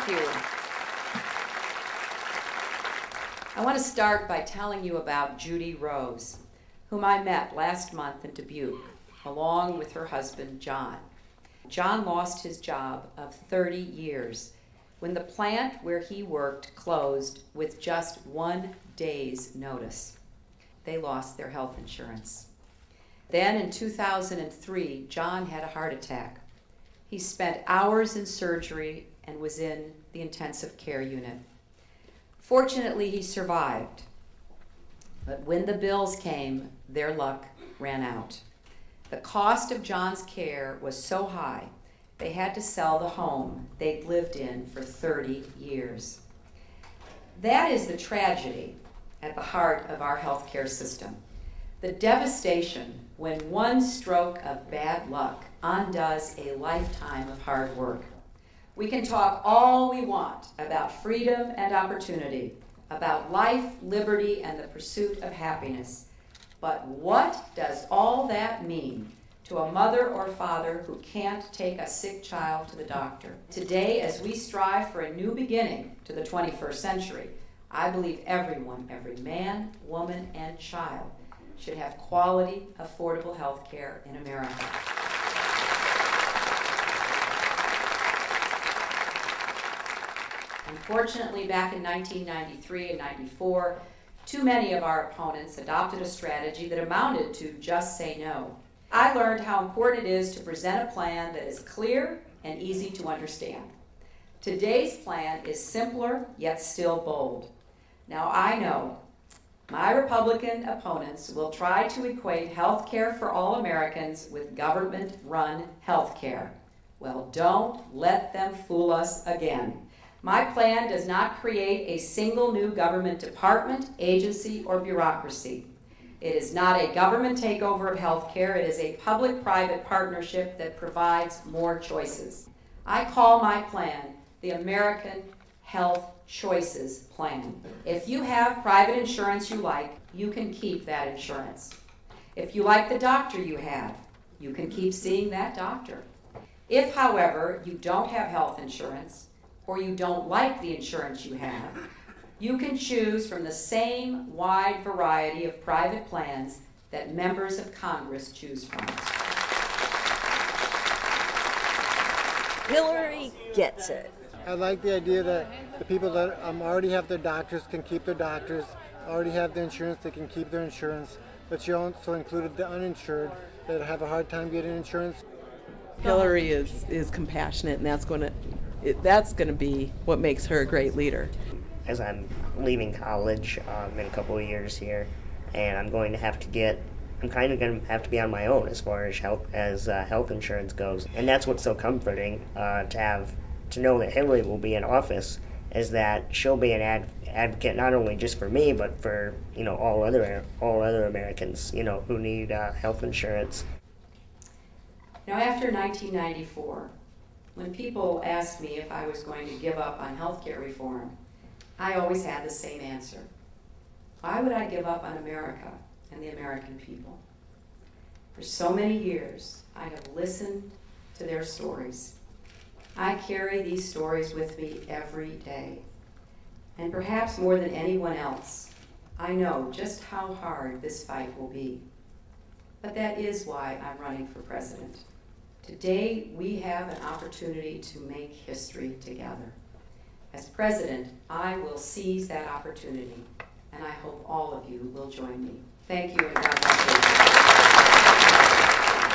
Thank you. I want to start by telling you about Judy Rose, whom I met last month in Dubuque, along with her husband, John. John lost his job of 30 years when the plant where he worked closed with just 1 day's notice. They lost their health insurance. Then in 2003, John had a heart attack. He spent hours in surgery and was in the intensive care unit. Fortunately, he survived. But when the bills came, their luck ran out. The cost of John's care was so high, they had to sell the home they'd lived in for 30 years. That is the tragedy at the heart of our healthcare system. The devastation when one stroke of bad luck undoes a lifetime of hard work. We can talk all we want about freedom and opportunity, about life, liberty, and the pursuit of happiness. But what does all that mean to a mother or father who can't take a sick child to the doctor? Today, as we strive for a new beginning to the 21st century, I believe everyone, every man, woman, and child, should have quality, affordable health care in America. Unfortunately, back in 1993 and 94, too many of our opponents adopted a strategy that amounted to just say no. I learned how important it is to present a plan that is clear and easy to understand. Today's plan is simpler, yet still bold. Now I know my Republican opponents will try to equate health care for all Americans with government-run health care. Well, don't let them fool us again. My plan does not create a single new government department, agency, or bureaucracy. It is not a government takeover of health care. It is a public-private partnership that provides more choices. I call my plan the American Health Choices Plan. If you have private insurance you like, you can keep that insurance. If you like the doctor you have, you can keep seeing that doctor. If, however, you don't have health insurance, or you don't like the insurance you have, you can choose from the same wide variety of private plans that members of Congress choose from. Hillary gets it. I like the idea that the people that already have their doctors can keep their doctors, already have the insurance, they can keep their insurance, but she also included the uninsured that have a hard time getting insurance. Hillary is compassionate, and that's going to be what makes her a great leader. As I'm leaving college in a couple of years here, and I'm kind of going to have to be on my own as far as health insurance goes. And that's what's so comforting to know that Hillary will be in office, is that she'll be an advocate not only just for me, but for all other Americans who need health insurance. Now, after 1994, when people asked me if I was going to give up on health care reform, I always had the same answer. Why would I give up on America and the American people? For so many years, I have listened to their stories. I carry these stories with me every day. And perhaps more than anyone else, I know just how hard this fight will be. But that is why I'm running for president. Today, we have an opportunity to make history together. As president, I will seize that opportunity, and I hope all of you will join me. Thank you, and God bless you.